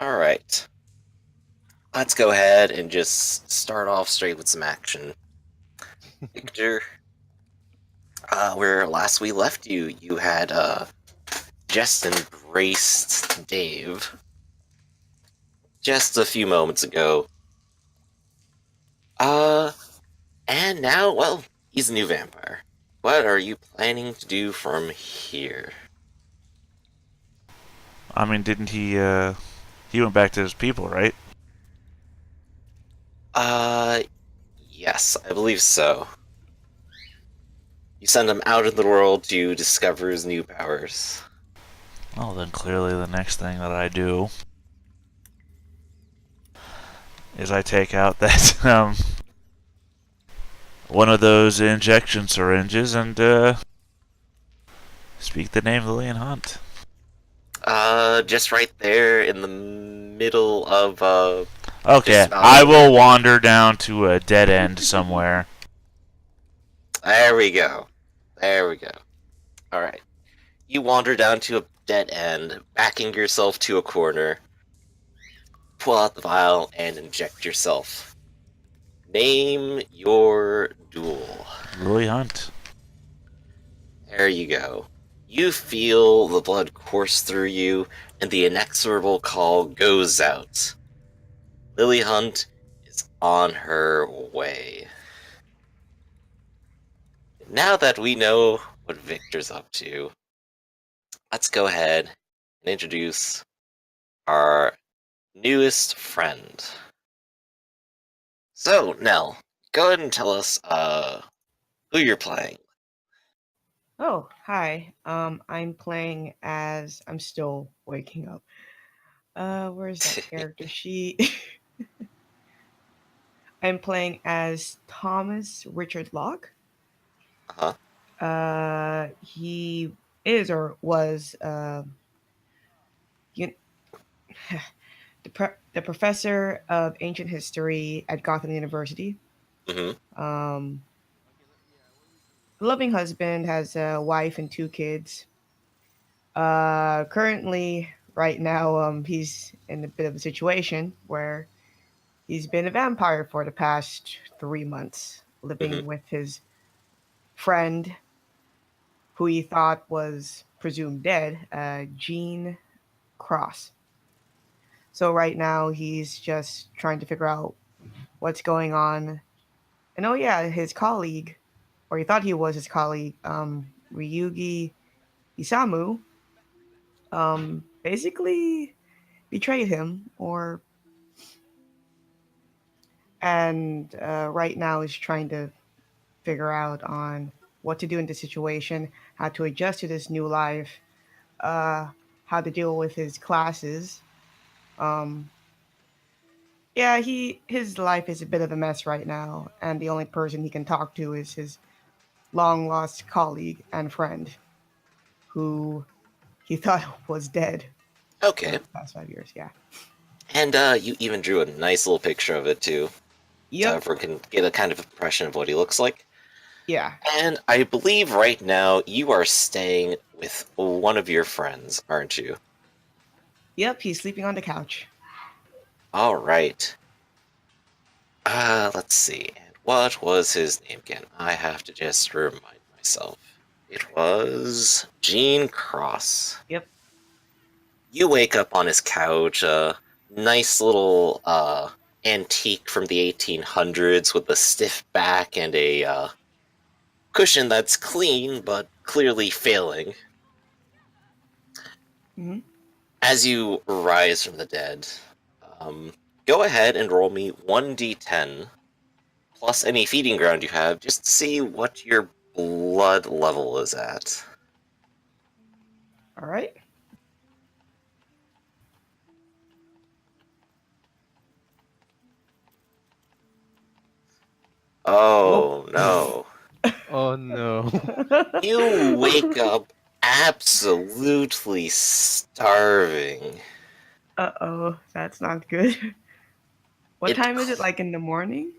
Alright. Let's go ahead and just start off straight with some action. Victor, where last we left you, you had just embraced Dave just a few moments ago. Uh, and now, well, he's a new vampire. What are you planning to do from here? I mean, didn't he went back to his people, right? Uh, yes, I believe so. You send him out in the world to discover his new powers. Well, then clearly the next thing that I do is I take out that one of those injection syringes and speak the name Lillian Hunt. Just right there in the middle of, Okay, I disembowelment. will wander down to a dead end somewhere. There we go. There we go. Alright. You wander down to a dead end, backing yourself to a corner, pull out the vial, and inject yourself. Name your duel. Lily Hunt. There you go. You feel the blood course through you, and the inexorable call goes out. Lily Hunt is on her way. Now that we know what Victor's up to, let's go ahead and introduce our newest friend. So, Nell, go ahead and tell us who you're playing. Oh, hi. I'm playing as I'm still waking up. Where's that character sheet? I'm playing as Thomas Richard Locke. Uh-huh. He is or was you, the professor of ancient history at Gotham University. Mm-hmm. Um, loving husband, has a wife and two kids. Currently, right now, he's in a bit of a situation where he's been a vampire for the past 3 months, Mm-hmm. living with his friend, who he thought was presumed dead, Gene Cross. So right now, he's just trying to figure out what's going on. And oh yeah, his colleague, or he thought he was his colleague, Ryugi Isamu, basically betrayed him, or and right now is trying to figure out on what to do in this situation, how to adjust to this new life, uh, how to deal with his classes. Um, yeah, his life is a bit of a mess right now, and the only person he can talk to is his long lost colleague and friend, who he thought was dead for Okay. the past 5 years. Yeah. And you even drew a nice little picture of it too, so Yep. everyone can get a kind of impression of what he looks like. Yeah. And I believe right now you are staying with one of your friends, aren't you? Yep. He's sleeping on the couch. All right. Let's see. And what was his name again? I have to just remind myself. It was Gene Cross. Yep. You wake up on his couch, a nice little antique from the 1800s with a stiff back and a cushion that's clean but clearly failing. Hmm. As you rise from the dead, um, go ahead and roll me 1d10 plus any feeding ground you have just to see what your blood level is at. All right. Whoa. Oh no. Oh no. You wake up absolutely starving. Uh-oh, that's not good. What It time is it? Like in the morning?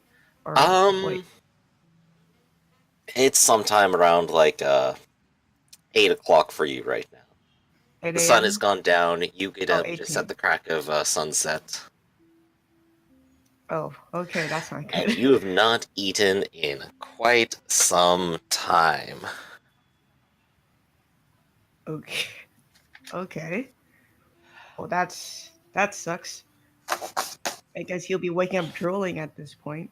Or wait. um it's sometime around like 8 o'clock for you right now. 8 The sun has a.m.? gone down. You get Oh, up 8 just at p.m. the crack of sunset. Oh, okay, that's not And good. you have not eaten in quite some time. Okay. Okay. Well, that sucks. I guess he'll be waking up drooling at this point.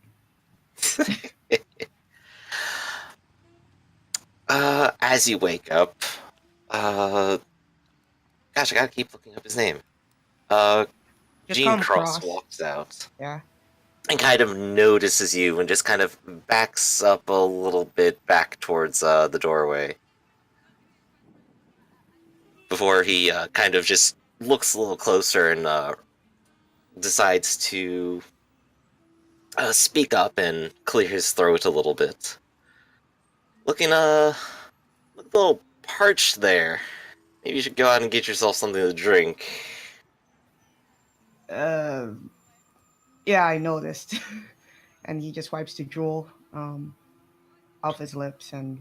As you wake up, uh, gosh, I gotta keep looking up his name. Uh, Just call Gene him Cross Cross. walks out Yeah. and kind of notices you and just kind of backs up a little bit back towards the doorway before he kind of just looks a little closer and decides to speak up and clear his throat a little bit. Looking a little parched there. Maybe you should go out and get yourself something to drink. Uh, yeah, I noticed. And he just wipes the drool off his lips, and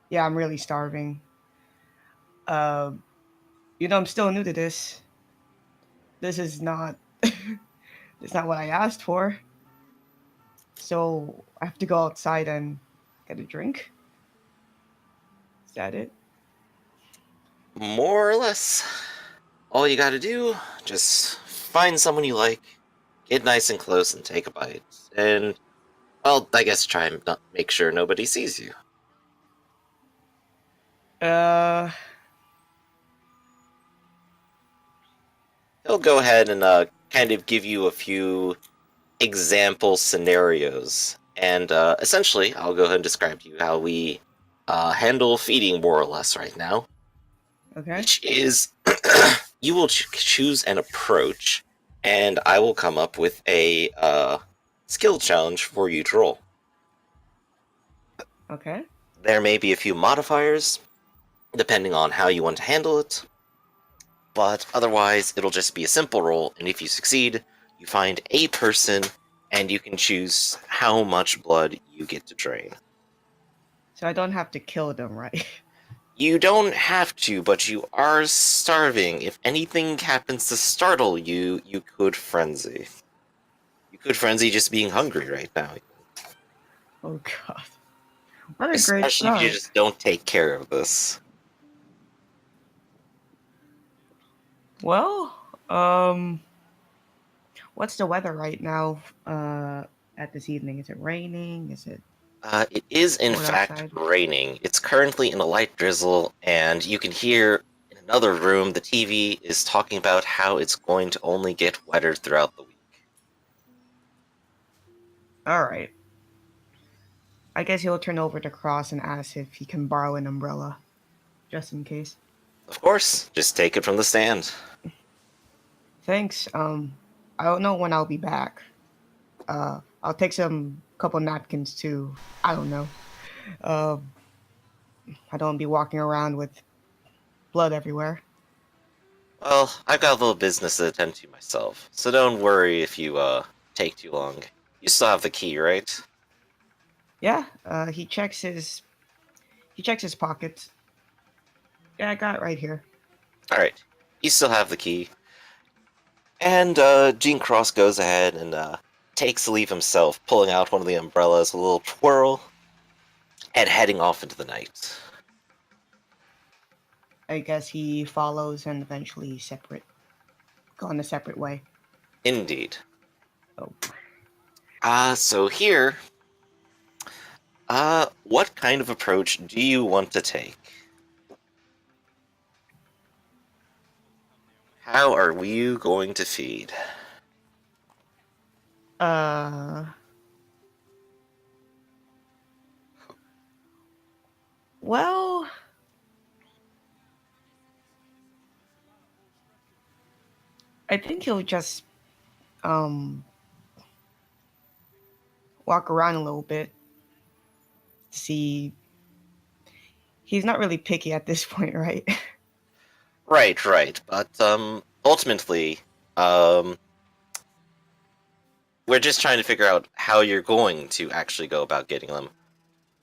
yeah, I'm really starving. Uh, I'm still new to this. This is not. It's not what I asked for. So I have to go outside and get a drink. Is that it? More or less. All you gotta do, just find someone you like, get nice and close and take a bite. And, well, I guess try and not make sure nobody sees you. Uh, He'll go ahead and kind of give you a few example scenarios. And essentially, I'll go ahead and describe to you how we handle feeding more or less right now. okay. Which is you will choose an approach, and I will come up with a skill challenge for you to roll. Okay. There may be a few modifiers, depending on how you want to handle it, but otherwise it'll just be a simple roll, and if you succeed, you find a person, and you can choose how much blood you get to drain. So I don't have to kill them, right? You don't have to, but you are starving. If anything happens to startle you, you could frenzy. You could frenzy just being hungry right now. Oh god. What a great Especially if you start. just don't take care of this. Well, what's the weather right now? At this evening, is it raining? Is it It is in cold fact outside? raining. It's currently in a light drizzle, and you can hear in another room the TV is talking about how it's going to only get wetter throughout the week. All right. I guess he'll turn over to Cross and ask if he can borrow an umbrella, just in case. Of course, just take it from the stand. Thanks. I don't know when I'll be back. I'll take some couple napkins too. I don't know. Uh, I don't be walking around with blood everywhere. Well, I've got a little business to attend to myself, so don't worry if you take too long. You still have the key, right? Yeah. He checks his pockets. Yeah, I got it right here. Alright, you still have the key. And Gene Cross goes ahead and takes the leave himself, pulling out one of the umbrellas with a little twirl, and heading off into the night. I guess he follows and eventually go on a separate way. Indeed. Oh. So here, what kind of approach do you want to take? How are you going to feed? Uh. Well. I think he'll just um walk around a little bit. See, he's not really picky at this point, right? Right, but ultimately, um, we're just trying to figure out how you're going to actually go about getting them.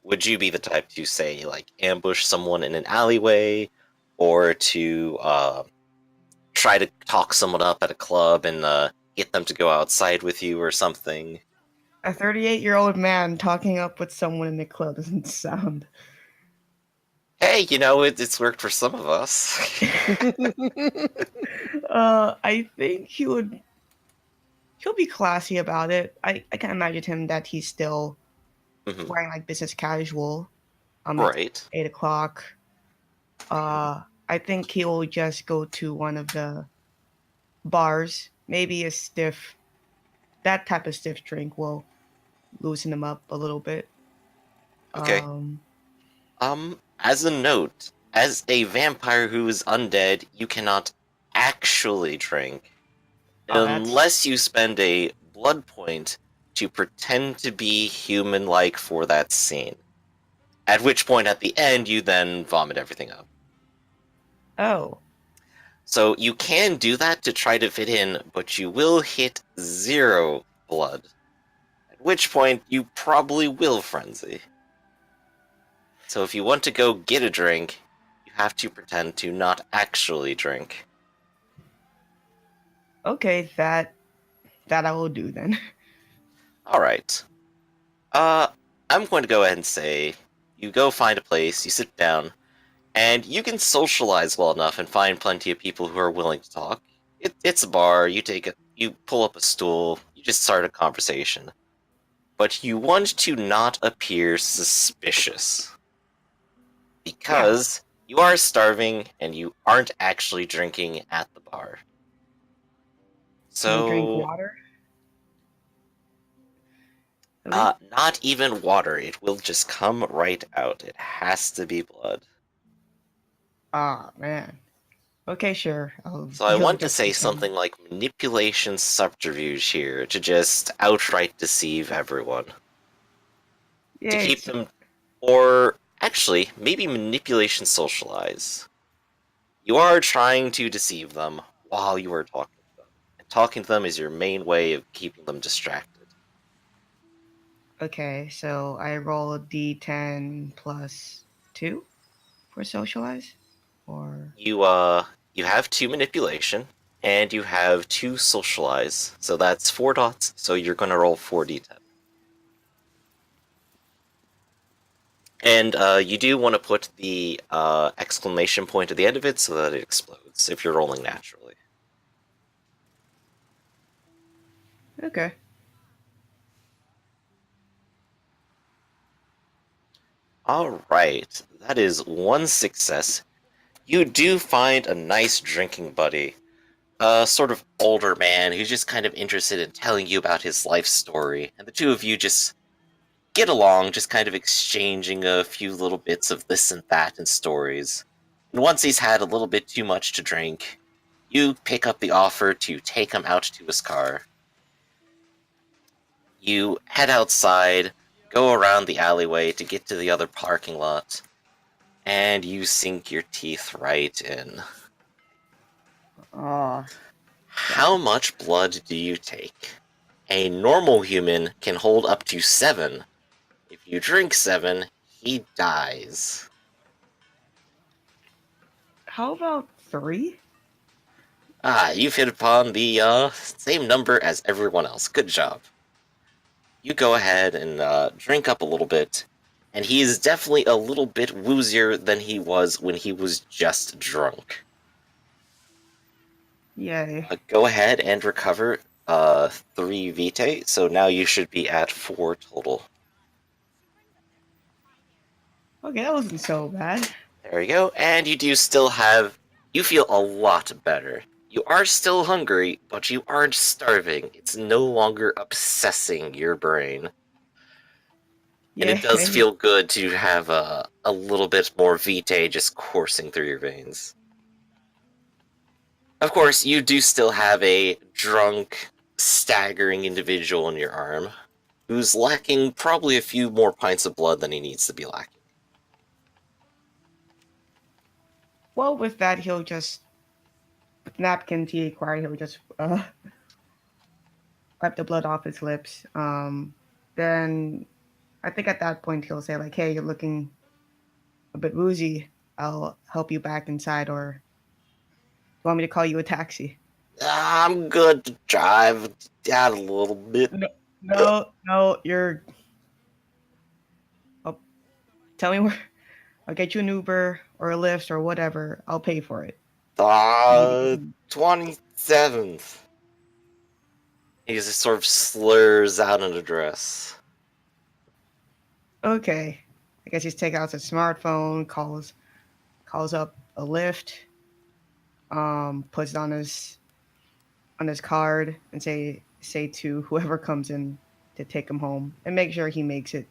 Would you be the type to say, like, ambush someone in an alleyway, or to try to talk someone up at a club and get them to go outside with you or something. A 38-year-old man talking up with someone in the club doesn't sound. Hey, it's worked for some of us. I think he'll be classy about it. I can imagine him that he's still Mhm. wearing like business casual. It's Right. 8 o'clock. I think he'll just go to one of the bars. Maybe that type of stiff drink will loosen him up a little bit. Okay. Um, As a note, as a vampire who is undead, you cannot actually drink that's unless you spend a blood point to pretend to be human-like for that scene. At which point, at the end, you then vomit everything up. oh, So you can do that to try to fit in, but you will hit 0 blood. At which point, you probably will frenzy. So if you want to go get a drink, you have to pretend to not actually drink. okay. That I will do then. Alright. I'm going to go ahead and say you go find a place, you sit down, and you can socialize well enough and find plenty of people who are willing to talk. It's a bar, you pull up a stool, you just start a conversation. But you want to not appear suspicious. Yeah. Because you are starving and you aren't actually drinking at the bar. Can you drink So, water? At least. not even water. It will just come right out. It has to be blood. Ah, man. Okay, sure. So I He'll want to just say pretend. something like manipulation subterfuge here to just outright deceive everyone. To Yeah, keep it's them, or actually, maybe manipulation socialize. You are trying to deceive them while you are talking to them. And talking to them is your main way of keeping them distracted. okay. So I roll a d10 plus 2 for socialize, or You have 2 manipulation, and you have 2 socialize. So that's 4 dots, so you're gonna roll 4d10. And you do want to put the exclamation point at the end of it so that it explodes if you're rolling naturally. okay. Alright, that is 1 success. You do find a nice drinking buddy. A sort of older man who's just kind of interested in telling you about his life story, and the two of you just get along, just kind of exchanging a few little bits of this and that and stories. And once he's had a little bit too much to drink, you pick up the offer to take him out to his car. You head outside, go around the alleyway to get to the other parking lot, and you sink your teeth right in. Oh, How much blood do you take? A normal human can hold up to 7. If you drink 7, he dies. how about 3? You've hit upon the same number as everyone else. Good job. You go ahead and drink up a little bit, and he is definitely a little bit woozier than he was when he was just drunk. Yay. Go ahead and recover 3 vitae, so now you should be at 4 total. Okay, that wasn't so bad. There you go, and you feel a lot better. You are still hungry, but you aren't starving. It's no longer obsessing your brain. And it does Yay. feel good to have a little bit more vitae just coursing through your veins. Of course, you do still have a drunk, staggering individual in your arm, who's lacking probably a few more pints of blood than he needs to be lacking. Well, with that, with napkin tea acquired, he'll just wipe the blood off his lips. Then I think at that point he'll say like, "Hey, you're looking a bit woozy. I'll help you back inside, or you want me to call you a taxi? I'm good to drive down a little bit. No, no, you're. Oh, tell me where. I'll get you an Uber or a Lyft or whatever. I'll pay for it. You can- 27th. He just sort of slurs out an address. Okay. I guess he's taking out his smartphone, calls up a Lyft, puts it on his card, and say to whoever comes in to take him home, and make sure he makes it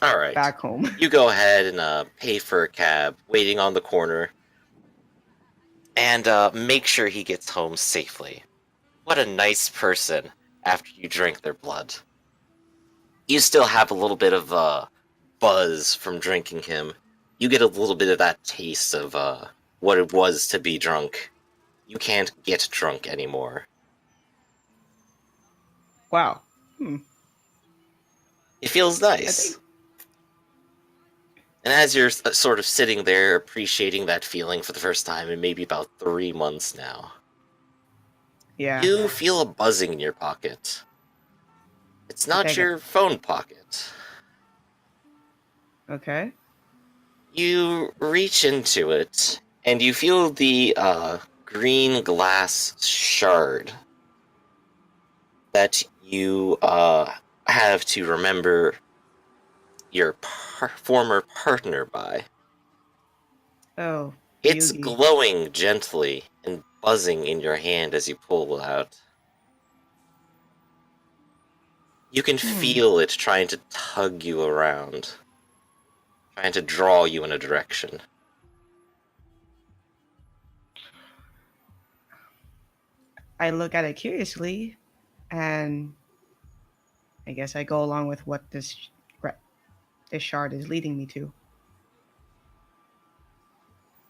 Alright. back home. You go ahead and pay for a cab, waiting on the corner, and make sure he gets home safely. What a nice person after you drink their blood. You still have a little bit of buzz from drinking him. You get a little bit of that taste of what it was to be drunk. You can't get drunk anymore. Wow. It feels I nice. think. And as you're sort of sitting there appreciating that feeling for the first time in maybe about 3 months now, Yeah. you feel a buzzing in your pocket. It's I not take it. your phone pocket. Okay. You reach into it, and you feel the green glass shard that you have to remember your former partner by. Oh, It's beauty. glowing gently and buzzing in your hand as you pull it out. You can feel it trying to tug you around, trying to draw you in a direction. I look at it curiously, and I guess I go along with what this shard is leading me to.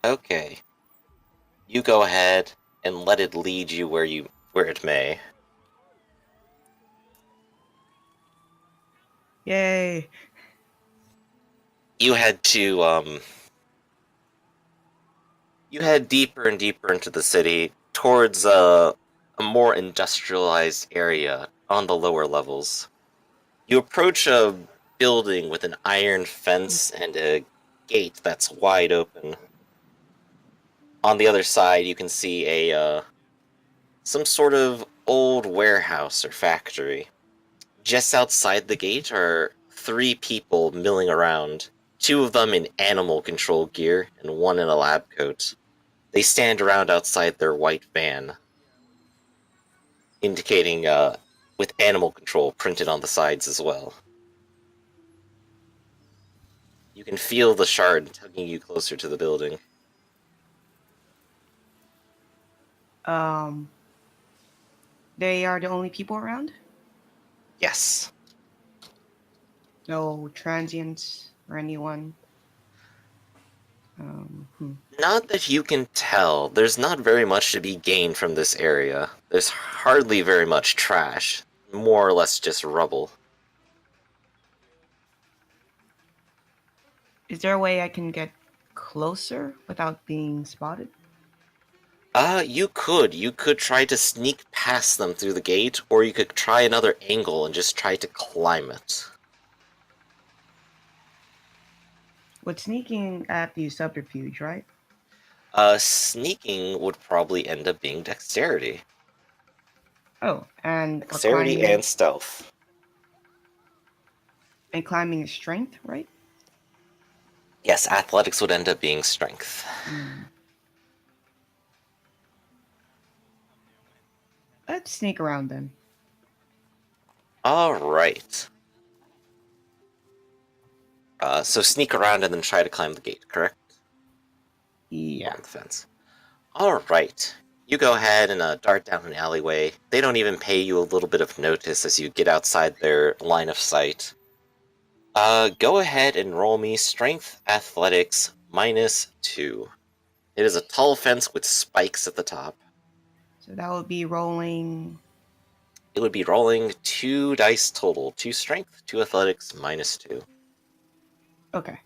Okay. You go ahead and let it lead you where it may. Yay! You head to you head deeper and deeper into the city towards a more industrialized area on the lower levels. You approach a building with an iron fence and a gate that's wide open. On the other side, you can see a some sort of old warehouse or factory. Just outside the gate are 3 people milling around, 2 of them in animal control gear and 1 in a lab coat. They stand around outside their white van, indicating with animal control printed on the sides as well. You can feel the shard tugging you closer to the building. Um, they are the only people around. Yes. No transients or anyone. Hmm. Not that you can tell. There's not very much to be gained from this area. There's hardly very much trash. More or less just rubble. Is there a way I can get closer without being spotted? You could. You could try to sneak past them through the gate, or you could try another angle and just try to climb it. With sneaking, I have to use subterfuge, right? Sneaking would probably end up being dexterity. Oh, Dexterity and stealth. and climbing is strength, right? Yes, athletics would end up being strength. Let's sneak around then. Alright. So sneak around and then try to climb the gate, correct? Yeah. On the fence. Alright. You go ahead and dart down an alleyway. They don't even pay you a little bit of notice as you get outside their line of sight. Go ahead and roll me Strength Athletics -2. It is a tall fence with spikes at the top. So that would be rolling. It would be rolling 2 dice total. 2 Strength, 2 Athletics, -2. Okay.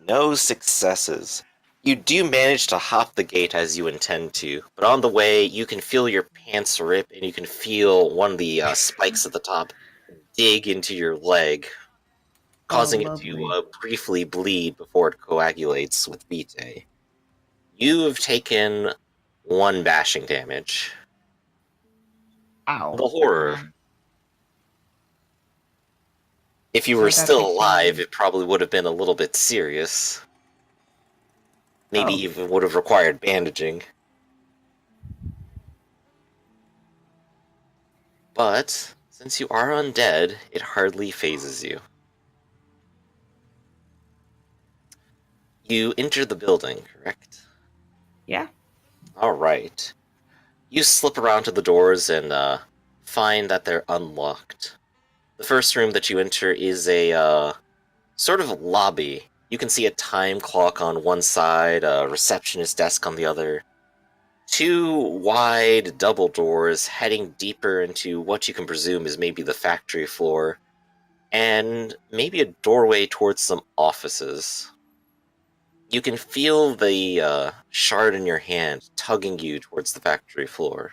No successes. You do manage to hop the gate as you intend to, but on the way you can feel your pants rip and you can feel one of the spikes at the top dig into your leg, Oh, causing it to lovely. briefly bleed before it coagulates with Vitae. You have taken 1 bashing damage. Ow. The horror. Um, If you so were that still takes alive, me. it probably would have been a little bit serious. Maybe Oh, even would have required bandaging. But, since you are undead, it hardly phases you. You enter the building, correct? yeah. Alright. You slip around to the doors and find that they're unlocked. The first room that you enter is a sort of lobby. You can see a time clock on one side, a receptionist desk on the other. 2 wide double doors heading deeper into what you can presume is maybe the factory floor, and maybe a doorway towards some offices. You can feel the shard in your hand tugging you towards the factory floor.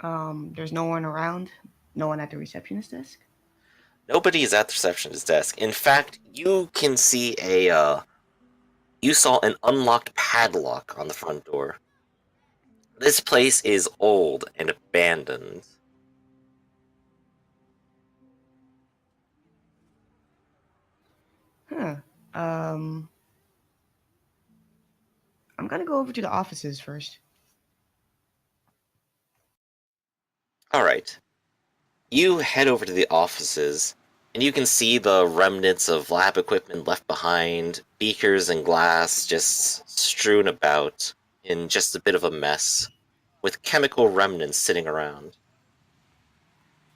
There's no one around. No one at the receptionist desk. Nobody is at the receptionist's desk. In fact, you can see you saw an unlocked padlock on the front door. This place is old and abandoned. Huh. Um, I'm gonna go over to the offices first. Alright. You head over to the offices, and you can see the remnants of lab equipment left behind, beakers and glass just strewn about in just a bit of a mess, with chemical remnants sitting around.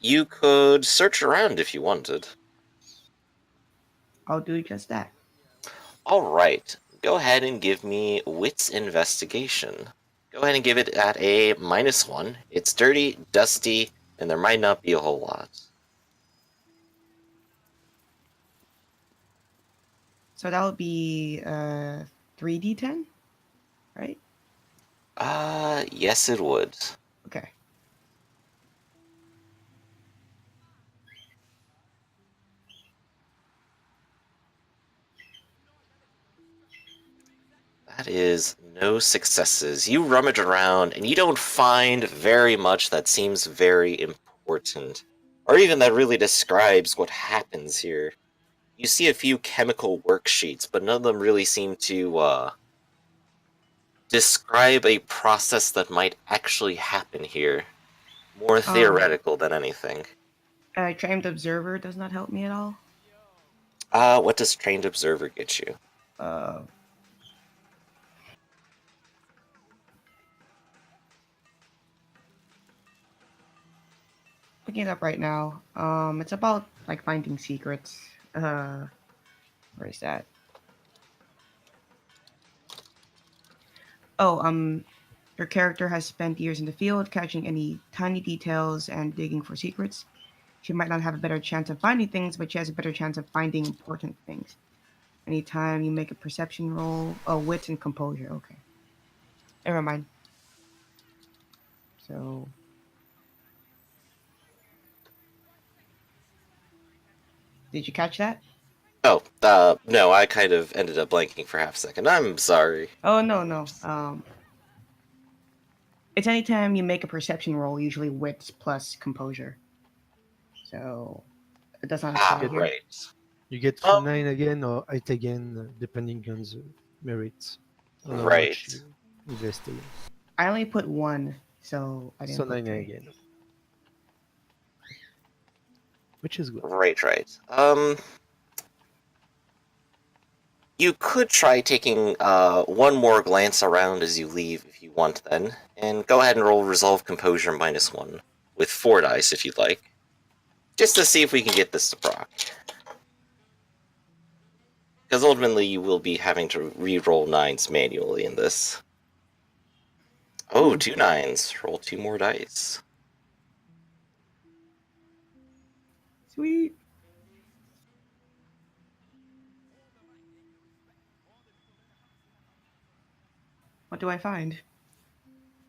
You could search around if you wanted. I'll do just that. Alright, go ahead and give me Wits Investigation. Go ahead and give it at a -1. It's dirty, dusty, and there might not be a whole lot. So that would be 3d10, right? Yes it would. Okay. That is no successes. You rummage around and you don't find very much that seems very important, or even that really describes what happens here. You see a few chemical worksheets, but none of them really seem to describe a process that might actually happen here. More Um, theoretical than anything. Trained observer does not help me at all. What does Trained Observer get you? Uh, Looking it up right now. It's about like finding secrets. Where is that? Oh, your character has spent years in the field, catching any tiny details and digging for secrets. She might not have a better chance of finding things, but she has a better chance of finding important things. Anytime you make a perception roll, oh, wit and composure. Okay, never mind. So, did you catch that? Oh, no, I kind of ended up blanking for half a second. I'm sorry. Oh no, no. It's anytime you make a perception roll, usually wits plus composure. So it does not apply here. Right. You get Um, 9 again or 8 again, depending on the merits, on how much right. you invested. I only put one, so I So didn't put 9 three. again, which is good. Right. You could try taking one more glance around as you leave if you want then, and go ahead and roll Resolve Composure -1, with 4 dice if you'd like, just to see if we can get this to proc. Because ultimately you will be having to re-roll 9s manually in this. Oh, 2 9s. Roll 2 more dice. Sweet. What do I find?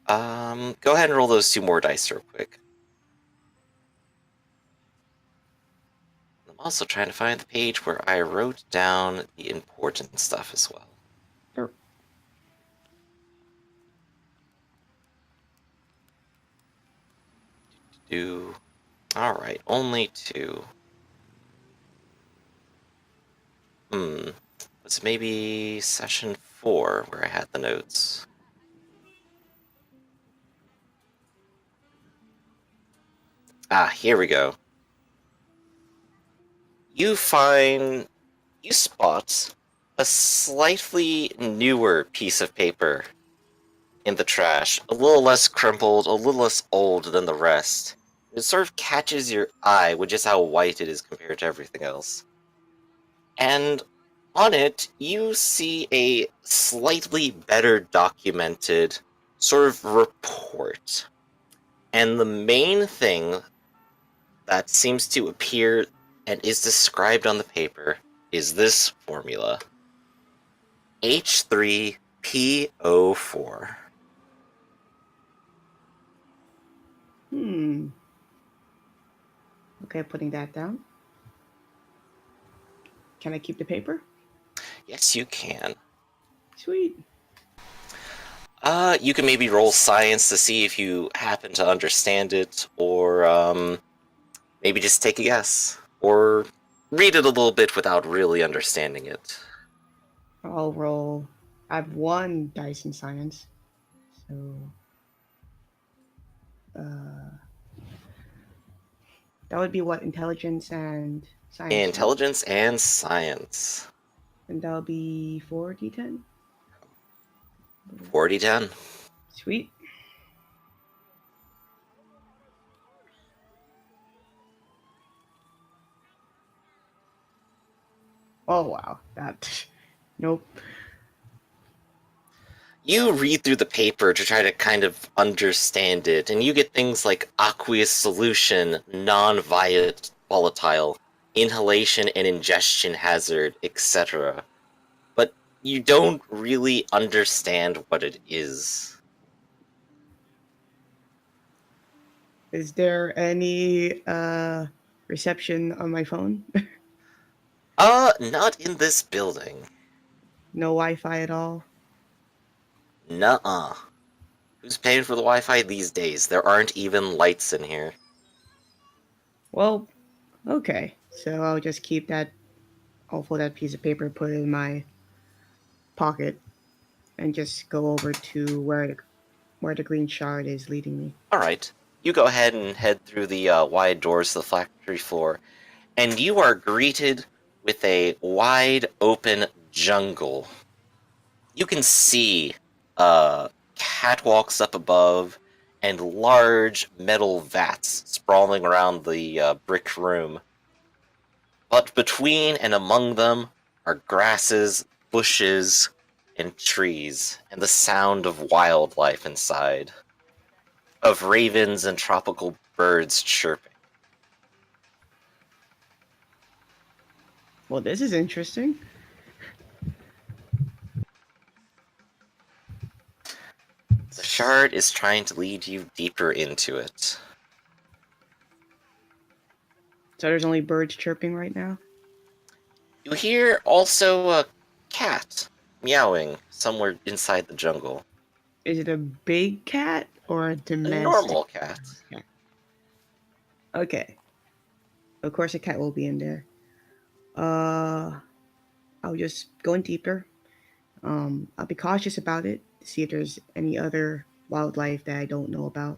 Go ahead and roll those 2 more dice real quick. I'm also trying to find the page where I wrote down the important stuff as well. Sure. Alright, only 2. It's maybe session 4 where I had the notes. Here we go. You spot a slightly newer piece of paper in the trash, a little less crumpled, a little less old than the rest. It sort of catches your eye with just how white it is compared to everything else. And on it, you see a slightly better documented sort of report. And the main thing that seems to appear and is described on the paper is this formula. H3PO4. Okay, putting that down. Can I keep the paper? Yes, you can. Sweet. You can maybe roll science to see if you happen to understand it, or maybe just take a guess, or read it a little bit without really understanding it. I'll roll. I have 1 dice in science. So that would be what? Intelligence and science. right? Intelligence and science. And that'll be 4d10. 40-10. Sweet. Oh wow, that. Nope. You read through the paper to try to kind of understand it, and you get things like aqueous solution, non-volatile, inhalation and ingestion hazard, etc. But you don't really understand what it is. Is there any reception on my phone? Not in this building. No Wi-Fi at all? Nuh-uh. Who's paying for the Wi-Fi these days? There aren't even lights in here. Well, okay. So I'll just keep that. I'll fold that piece of paper, put it in my pocket, and just go over to where the green shard is leading me. Alright, you go ahead and head through the wide doors to the factory floor, and you are greeted with a wide open jungle. You can see catwalks up above and large metal vats sprawling around the brick room. But between and among them are grasses, bushes, and trees, and the sound of wildlife inside, of ravens and tropical birds chirping. Well, this is interesting. The shard is trying to lead you deeper into it. So there's only birds chirping right now? You hear also a cat meowing somewhere inside the jungle. Is it a big cat or a A domestic? normal cat. Okay. Of course a cat will be in there. I'll just go in deeper. I'll be cautious about it to see if there's any other wildlife that I don't know about.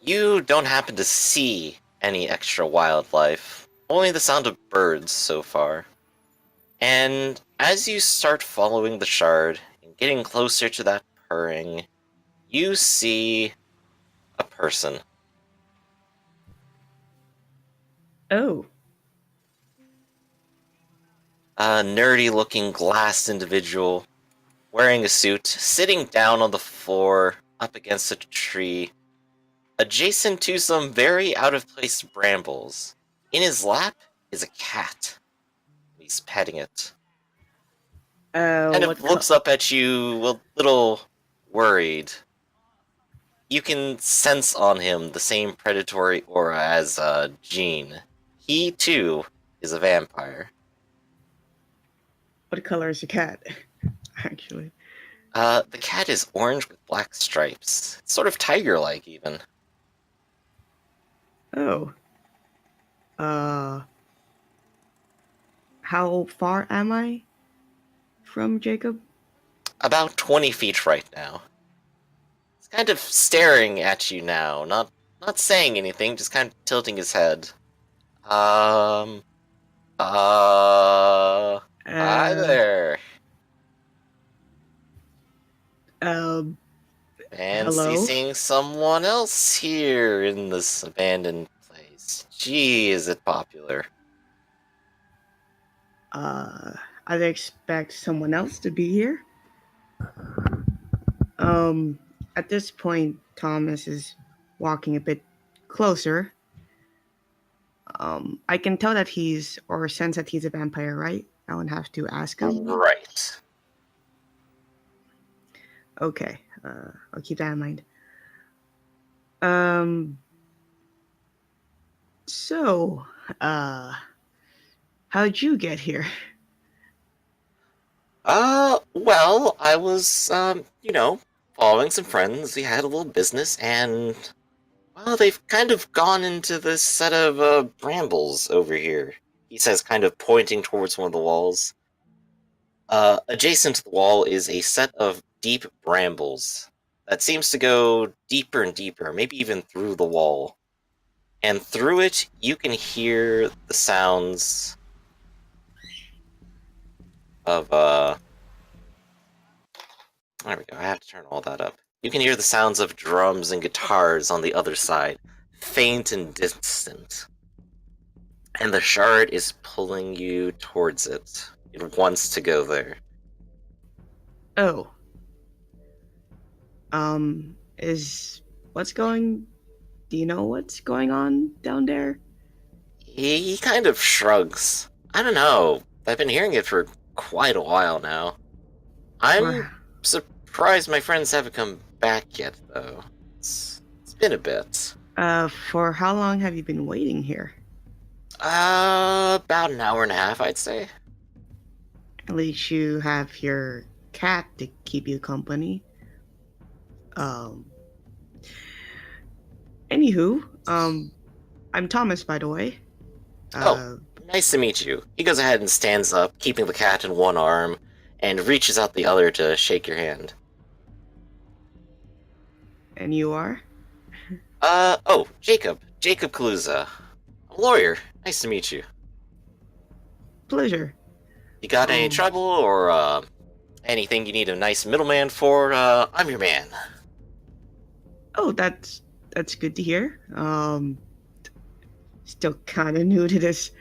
You don't happen to see any extra wildlife, only the sound of birds so far. And as you start following the shard and getting closer to that purring, you see a person. Oh, A nerdy-looking glassed individual, wearing a suit, sitting down on the floor up against a tree, Adjacent to some very out-of-place brambles, in his lap is a cat. He's petting it. Kind of What looks up at you a little worried. You can sense on him the same predatory aura as Jean. He, too, is a vampire. what color is the cat? Actually. The cat is orange with black stripes. It's sort of tiger-like, even. Oh. How far am I from Jacob? About 20 feet right now. He's kind of staring at you now, not saying anything, just kind of tilting his head. Hi there. Um, Fancy hello? seeing someone else here in this abandoned place. Gee, is it popular. I'd expect someone else to be here. At this point, Thomas is walking a bit closer. I can tell that or sense that he's a vampire, right? I won't have to ask him. Right. Okay, I'll keep that in mind. So, how'd you get here? Well, I was, following some friends. We had a little business, and, well, they've kind of gone into this set of, brambles over here. He says, kind of pointing towards one of the walls. Adjacent to the wall is a set of deep brambles that seems to go deeper and deeper, maybe even through the wall. And through it, you can hear the sounds of, there we go, I have to turn all that up. You can hear the sounds of drums and guitars on the other side, faint and distant. And the shard is pulling you towards it. It wants to go there. Oh. Do you know what's going on down there? He kind of shrugs. I don't know. I've been hearing it for quite a while now. I'm surprised my friends haven't come back yet, though. It's been a bit. For how long have you been waiting here? About an hour and a half, I'd say. At least you have your cat to keep you company. Anywho, I'm Thomas, by the way. Nice to meet you. He goes ahead and stands up, keeping the cat in one arm, and reaches out the other to shake your hand. And you are? Jacob. Jacob Kaluza. I'm a lawyer. Nice to meet you. Pleasure. You got any trouble, or, anything you need a nice middleman for? I'm your man. Oh, that's good to hear. Still kind of new to this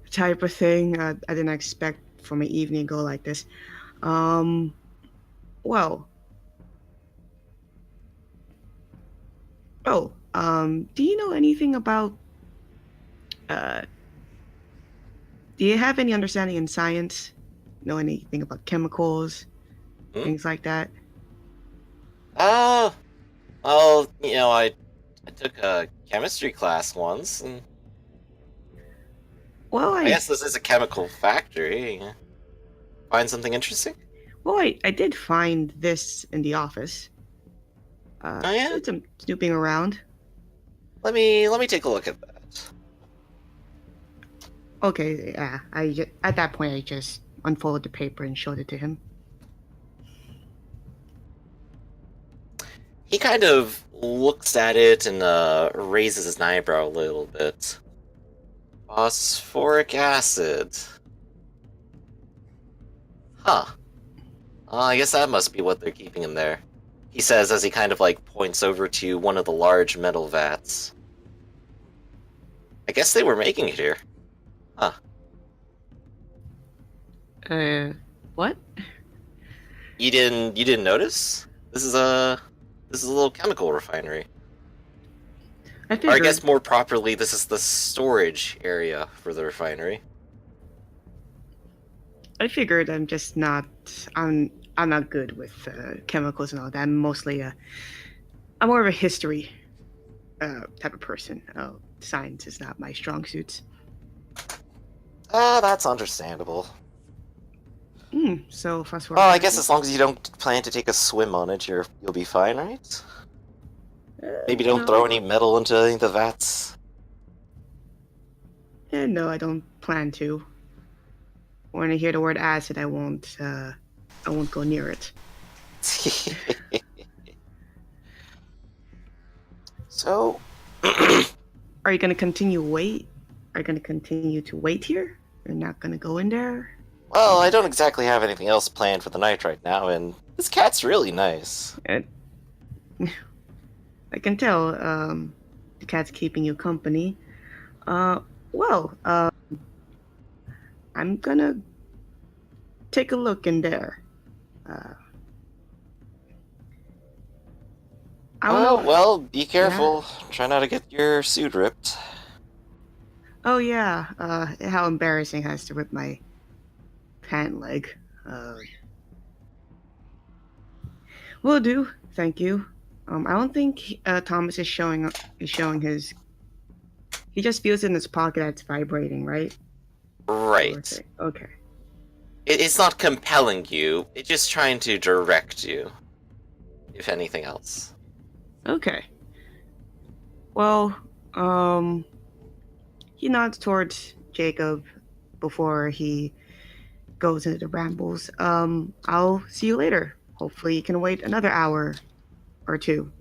type of thing. I didn't expect from an evening go like this. Do you know anything about, do you have any understanding in science? Know anything about chemicals? Things like that? Well, I took a chemistry class once, and Well, I guess this is a chemical factory. Find something interesting? Well, I did find this in the office. Oh yeah? Did some snooping around. Let me take a look at that. Okay, yeah. At that point, I just unfolded the paper and showed it to him. He kind of looks at it and raises his eyebrow a little bit. Phosphoric acid. Huh. I guess that must be what they're keeping in there. He says as he kind of points over to one of the large metal vats. I guess they were making it here. Huh. What? You didn't notice? This is a little chemical refinery. I Or I figured. guess more properly, this is the storage area for the refinery. I'm just not. I'm not good with chemicals and all that. I'm mostly I'm more of a history type of person. Science is not my strong suit. That's understandable. So fast forward. Well, I guess as long as you don't plan to take a swim on it, you'll be fine, right? Maybe don't throw any metal into any of the vats. No, I don't plan to. When I hear the word acid, I won't go near it. So, Are you gonna continue wait? Are you gonna continue to wait here? You're not gonna go in there? well, I don't exactly have anything else planned for the night right now, and this cat's really nice. I can tell. The cat's keeping you company. Well, I'm gonna take a look in there. I don't know. Well, be careful. Try not to get your suit ripped. Oh yeah. How embarrassing it has to rip my pant leg. Will do. Thank you. I don't think Thomas is showing his. He just feels in his pocket that's vibrating, right? Right. Okay. It's not compelling you, it's just trying to direct you, if anything else. Okay. Well, he nods towards Jacob before he goes into the rambles. I'll see you later. Hopefully you can wait another hour or two.